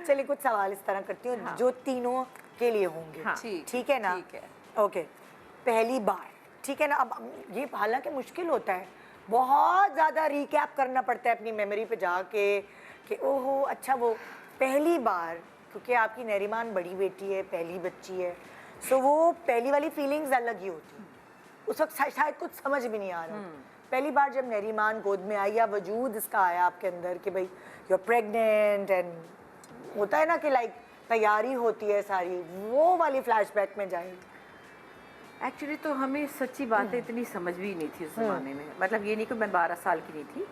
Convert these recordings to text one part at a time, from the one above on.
चलिए कुछ सवाल इस तरह करती हूँ जो तीनों के लिए होंगे। हाँ। ठीक है ना? ठीक है। ओके, पहली बार, ठीक है ना? अब ये हालांकि मुश्किल होता है, बहुत ज़्यादा रिकैप करना पड़ता है अपनी मेमोरी पे जाके कि ओहो अच्छा वो पहली बार, क्योंकि आपकी नरीमान बड़ी बेटी है, पहली बच्ची है, सो वो पहली वाली फीलिंग्स अलग ही होती हैं। उस वक्त शायद कुछ समझ भी नहीं आ रहा। पहली बार जब नरीमान गोद में आई या वजूद इसका आया आपके अंदर कि भाई यू आर प्रेग्नेंट एंड होता है ना कि लाइक तैयारी होती है सारी, वो वाली फ्लैशबैक में जाएगी। एक्चुअली तो हमें सच्ची बातें इतनी समझ भी नहीं थी उस ज़माने में। मतलब ये नहीं कि मैं 12 साल की नहीं थी।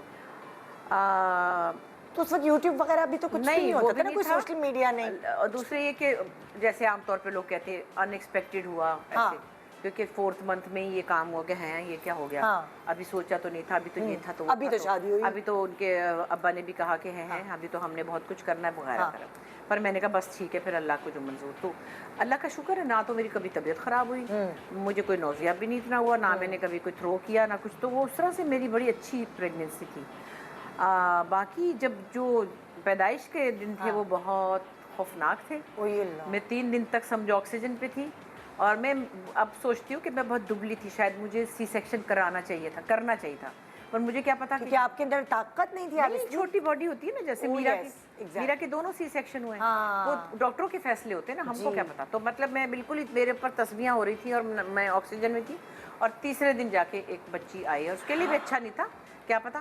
तो उस वक्त यूट्यूब वगैरह भी तो कुछ भी नहीं होता था ना, कोई सोशल मीडिया नहीं। और दूसरे ये कि जैसे आमतौर पे लोग कहते हैं अनएक्सपेक्टेड हुआ हाँ। ऐसे, क्योंकि 4th मंथ में ही ये काम हो गया है, ये क्या हो गया। हाँ। अभी सोचा तो नहीं था, अभी तो ये था तो वो अभी था तो शादी हुई। अभी तो उनके अब्बा ने भी कहा कि हैं अभी तो हमने बहुत कुछ करना है वगैरह हाँ। वगैरह। पर मैंने कहा बस ठीक है, फिर अल्लाह को जो मंजूर। तो अल्लाह का शुक्र है ना तो मेरी कभी तबीयत ख़राब हुई, मुझे कोई नौजिया भी नहीं इतना हुआ, ना मैंने कभी कोई थ्रो किया ना कुछ। तो वो उस तरह से मेरी बड़ी अच्छी प्रेगनेंसी थी। बाकी जब जो पैदाइश के दिन थे वो बहुत खौफनाक थे। मैं 3 दिन तक समझो ऑक्सीजन पे थी और मैं अब सोचती हूँ कि मैं बहुत दुबली थी, शायद मुझे सी सेक्शन करना चाहिए था, पर मुझे क्या पता कि आपके अंदर ताकत नहीं थी। नहीं, छोटी बॉडी होती है ना, जैसे मीरा के दोनों सी सेक्शन हुए। वो डॉक्टरों के फैसले होते हैं ना, हमको क्या पता। तो मतलब मैं बिल्कुल ही, मेरे ऊपर तस्वीरें हो रही थी और मैं ऑक्सीजन में थी। और तीसरे दिन जाके एक बच्ची आई और उसके लिए भी अच्छा नहीं था, क्या पता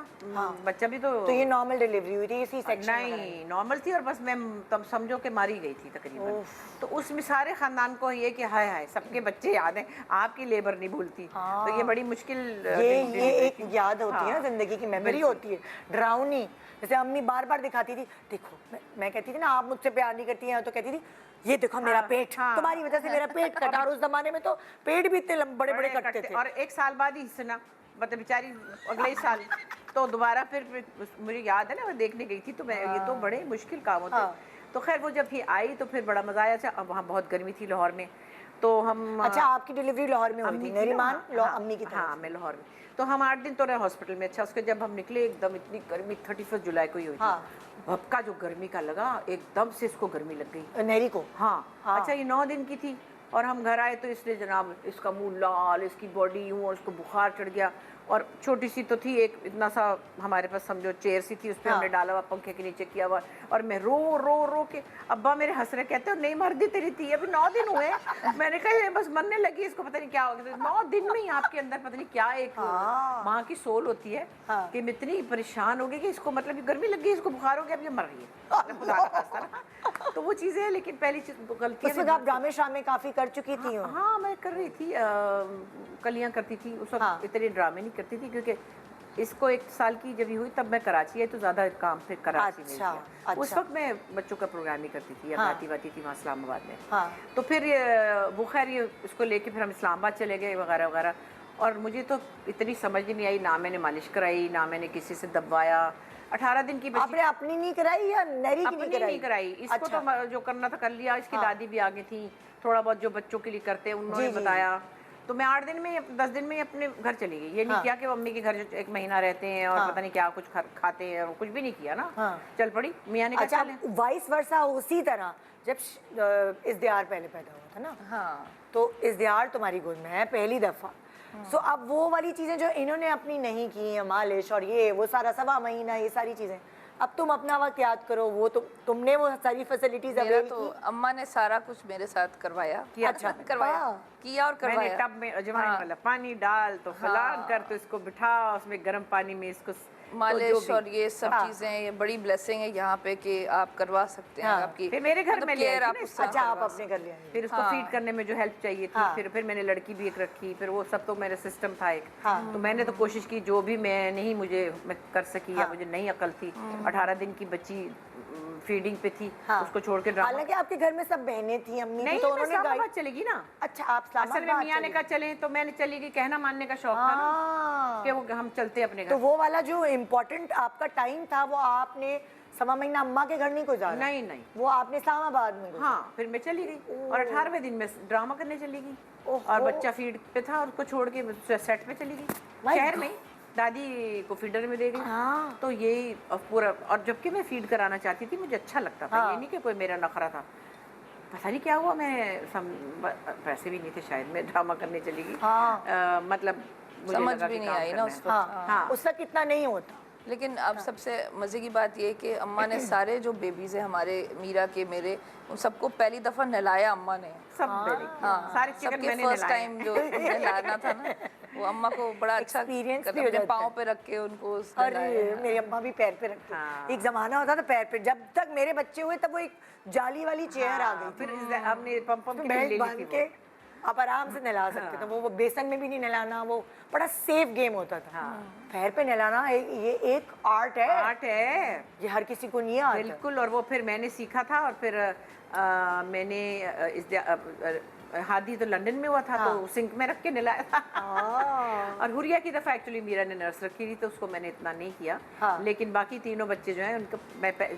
बच्चा भी तो ये नॉर्मल डिलीवरी हुई थी, सी सेक्शन नहीं नॉर्मल थी। और बस मैं तब समझो कि मारी गई थी तकरीबन। तो उसमें सारे खानदान को ये कि हाय हाय सबके बच्चे याद हैं, आपकी लेबर नहीं भूलती। तो ये बड़ी मुश्किल, ये एक याद होती है ना, जिंदगी की मेमोरी होती है, डरावनी। जैसे अम्मी बार बार दिखाती थी, देखो मैं कहती थी ना आप मुझसे प्यार नहीं करती हैं, तो कहती थी ये देखो मेरा पेट, तुम्हारी वजह से मेरा पेट कटा। और उस जमाने में तो पेट भी इतने बड़े बड़े कटते थे। और 1 साल बाद ही सुना, मतलब बेचारी अगले साल तो दोबारा फिर मुझे याद है ना, मैं देखने गई थी तो मैं ये तो बड़े मुश्किल काम होते। तो खैर वो जब ही आई तो फिर बड़ा मजा आया। अच्छा, अब वहाँ बहुत गर्मी थी लाहौर में, तो हम अच्छा आपकी डिलीवरी लाहौर में हुई थी? नरीमान अम्मी की तरफ? हाँ, मैं लाहौर में। तो हम 8 दिन तो रहे हॉस्पिटल में। अच्छा, उसके जब हम निकले एकदम इतनी गर्मी, 31 जुलाई को ही हुई थी। भपका जो गर्मी का लगा, एकदम से इसको गर्मी लग गई नहरी को। हाँ। अच्छा, ये 9 दिन की थी और हम घर आए तो इसलिए जनाब इसका मुंह लाल, इसकी बॉडी यूँ, और उसको बुखार चढ़ गया। और छोटी सी तो थी, एक इतना सा हमारे पास समझो चेयर सी थी, उस पर हमने डाला हुआ, पंखे के नीचे किया हुआ। और मैं रो रो रो के, अब्बा मेरे हंस रहे, कहते हो नहीं मर गई तेरी थी, अभी 9 दिन हुए। मैंने कहा ये बस मरने लगी, इसको पता नहीं क्या हो गया। 9 दिन में ही आपके अंदर पता नहीं क्या एक माँ की सोल होती है कि मैं इतनी परेशान हो गई कि इसको मतलब गर्मी लग गई, इसको बुखार हो गया, अब ये मर रही है। तो वो चीज़ें हैं। लेकिन पहली गलती आप ड्रामे शामे काफी कर चुकी थी? हाँ, मैं कर रही थी, कलियां करती थी उस वक्त। इतने ड्रामे नहीं करती थी क्योंकि इसको 1 साल की जब हुई तब मैं कराची आई, तो ज़्यादा काम फिर कराची में किया। उस वक्त मैं बच्चों का प्रोग्राम ही करती थी, आती वाती थी वहाँ इस्लामाबाद में। तो फिर वो खैर ये इसको लेके फिर हम इस्लामाबाद चले गए वगैरह वगैरह। और मुझे तो इतनी समझ नहीं आई, ना मैंने मालिश कराई, ना मैंने किसी से दबवाया। 18 दिन की आपने अपनी नहीं कराई या नरी की नहीं कराई? इसको तो जो करना था कर लिया। इसकी दादी भी आगे थी, थोड़ा बहुत जो बच्चों के लिए करते हैं उन्होंने बताया। तो मैं 8 दिन में 10 दिन में अपने घर चली गई। ये नहीं किया कि वो अम्मी के घर 1 महीना रहते हैं और पता नहीं क्या कुछ खाते हैं, कुछ भी नहीं किया ना। चल पड़ी मियाँ ने कहा चल। वाइस वर्सा उसी तरह जब इज़्दिहार पहले पैदा हुआ था ना, तो इज़्दिहार तुम्हारी गोद में है पहली दफा। सो अब वो वाली चीजें जो इन्होंने अपनी नहीं की, मालिश और ये वो सारा 1.25 महीना, ये सारी चीजें अब तुम अपना वक्त याद करो। वो तो तुमने वो सारी फैसिलिटीज अवेल तो अम्मा ने सारा कुछ मेरे साथ करवाया। अच्छा, करवाया किया और करवाया। मैंने टब में अजवाइन वाला पानी डाल तो फलान कर, तो इसको बिठा, उसमें गर्म पानी में इसको मालिश और ये सब चीजें, ये बड़ी ब्लेसिंग है यहाँ पे कि आप करवा सकते हैं। आपकी फिर मेरे घर में ले आई थी। अच्छा, आप अपने घर ले आई। फिर उसको फीड करने में जो हेल्प चाहिए थी, फिर मैंने लड़की भी एक रखी। फिर वो सब तो मेरा सिस्टम था एक। तो मैंने तो कोशिश की जो भी मैं कर सकी या मुझे नहीं अकल थी। 18 दिन की बच्ची फीडिंग पे थी, उसको छोड़ के ड्रामा। हालांकि आपके घर में सब बहनें थी, अम्मी नहीं, तो उन्होंने इस्लामाबाद चलेगी ना। अच्छा, आप असल में मियाँ ने कहा चले तो मैंने चली गई। कहना मानने का शौक था ना कि वो हम चलते अपने घर। तो वो वाला जो इम्पोर्टेंट आपका टाइम था वो आपने 1.25 महीना अम्मा के घर नहीं गुजारा? नहीं, वो आपने इस्लामाबाद में गुजारा। हाँ, फिर मैं चली गई और 18वें दिन में ड्रामा करने चली गई। और बच्चा फीड पे था और उसको छोड़ के सेट पे चली गई शहर में। दादी को फीडर में दे गई। हाँ। तो यही पूरा, और जबकि मैं फीड कराना चाहती थी, मुझे अच्छा लगता था। हाँ। ये नहीं कि कोई मेरा नखरा था। पता नहीं क्या हुआ, पैसे भी नहीं थे शायद, मैं ड्रामा करने चली गई। हाँ। मतलब मुझे समझ लगा भी कि नहीं काम आई ना करना उस है। वक्त। हाँ, उस वक्त इतना नहीं होता। लेकिन अब सबसे मज़े की बात ये है कि अम्मा ने सारे जो बेबीज़ हैं हमारे, मीरा के, मेरे, उन सबको पहली दफ़ा नहलाया अम्मा ने। सब मैंने किया। सारे चिकन सबके मैंने फर्स्ट नहलाए। टाइम जो नहलाना था ना, वो अम्मा को बड़ा अच्छा Experience भी हो अपने जाता पाँव है। पे रख के उनको अरे नहलाया। मेरी अम्मा भी पैर पे रखती। हाँ। एक जमाना होता था पैर पे, जब तक मेरे बच्चे हुए तब वो एक जाली वाली चेयर आ गई। फिर हमने पम की बेल्ट ले ली बांध थी के वो। आप आराम से नहला सकते थे। वो बेसन में भी नहीं नहलाना, वो बड़ा सेफ गेम होता था। पैर पे नहलाना ये एक आर्ट है। आर्ट है, ये हर किसी को नहीं आता। बिल्कुल। और वो फिर मैंने सीखा था, और फिर मैंने हादी तो लंदन में हुआ था। तो सिंक में रख के नहलाया था। और हुरिया की दफ़ा एक्चुअली मीरा ने नर्स रखी थी, तो उसको मैंने इतना नहीं किया। लेकिन बाकी तीनों बच्चे जो हैं उनको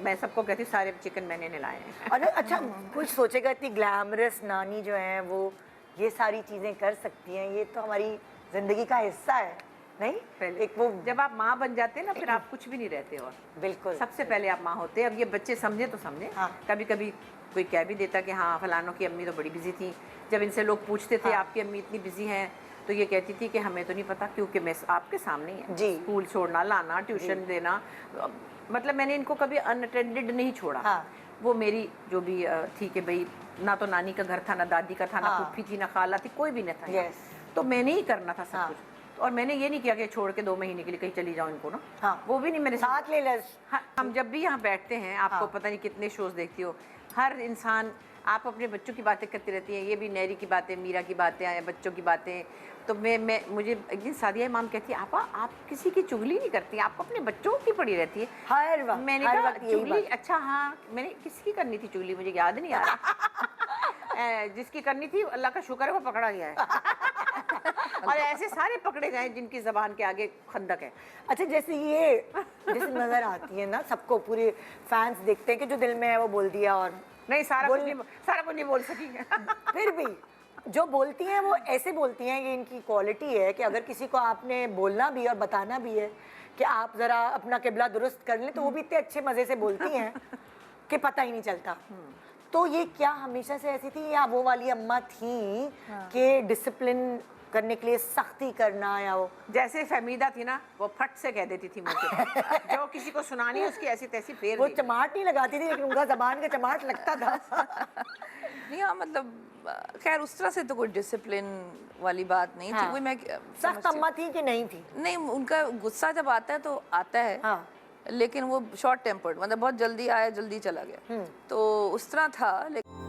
मैं सबको कहती हूँ, सारे चिकन मैंने नहलाए हैं। अरे अच्छा, कुछ सोचेगा इतनी ग्लैमरस नानी जो है वो ये सारी चीज़ें कर सकती हैं, ये तो हमारी ज़िंदगी का हिस्सा है, नहीं? पहले एक वो जब आप माँ बन जाते हैं ना, फिर आप कुछ भी नहीं रहते। और बिल्कुल सबसे पहले आप माँ होते हैं। अब ये बच्चे समझे तो समझे। कभी कभी कोई कह भी देता कि हाँ फलानों की अम्मी तो बड़ी बिजी थी। जब इनसे लोग पूछते थे आपकी अम्मी इतनी बिजी हैं, तो ये कहती थी कि हमें तो नहीं पता, क्योंकि मैं आपके सामने ही है। जी। स्कूल छोड़ना, लाना, ट्यूशन देना, मतलब मैंने इनको कभी अनअटेंडेड नहीं छोड़ा। वो मेरी जो भी थी कि भाई, ना तो नानी का घर था, ना दादी का था, ना फूफी थी, ना खाला थी, कोई भी नहीं था यहाँ। तो मैंने ही करना था सब कुछ। और मैंने ये नहीं किया कि छोड़ के 2 महीने के लिए कहीं चली जाऊँ इनको ना। वो भी नहीं, मेरे साथ ले ले। हम जब भी यहाँ बैठते हैं, आपको पता नहीं कितने शोज देखती हो, हर इंसान, आप अपने बच्चों की बातें करती रहती हैं। ये भी नैरी की बातें, मीरा की बातें, बच्चों की बातें। तो मुझे एक दिन सादिया इमाम कहती है, आपा आप किसी की चुगली नहीं करती, आप अपने बच्चों की पड़ी रहती है। हर वक्त, मैंने हर कहा वक्त यही चुगली, बात। अच्छा हाँ, मैंने किसकी करनी थी चुगली, मुझे याद नहीं आ रहा। जिसकी करनी थी अल्लाह का शुक्र है वो पकड़ा गया है। और ऐसे सारे पकड़े गए जिनकी जबान के आगे खंदक है। अच्छा, जैसे नजर आती है ना सबको, पूरे फैंस देखते हैं कि जो दिल में है वो बोल दिया, और नहीं सारा कुछ नहीं बोल सकी। फिर भी जो बोलती हैं वो ऐसे बोलती हैं, ये इनकी क्वालिटी है कि अगर किसी को आपने बोलना भी और बताना भी है कि आप ज़रा अपना किबला दुरुस्त कर लें, तो वो भी इतने अच्छे मज़े से बोलती हैं कि पता ही नहीं चलता। तो ये क्या हमेशा से ऐसी थी, या वो वाली अम्मा थी कि डिसिप्लिन करने के लिए सख्ती करना, या वो जैसे फहमीदा थी ना, वो फट से कह देती थी मुझे, जो किसी को सुनानी है उसकी ऐसी तैसी फेर वो देगी। चमाट नहीं लगाती थी, लेकिन उनका जबान का चमाट लगता था। नहीं हाँ, मतलब खैर उस तरह से तो कोई डिसिप्लिन वाली बात नहीं थी। कोई मैं सख्त अम्मा थी कि नहीं थी? नहीं, उनका गुस्सा जब आता है तो आता है। लेकिन वो शॉर्ट टेम्पर्ड, मतलब बहुत जल्दी आया जल्दी चला गया, तो उस तरह था। लेकिन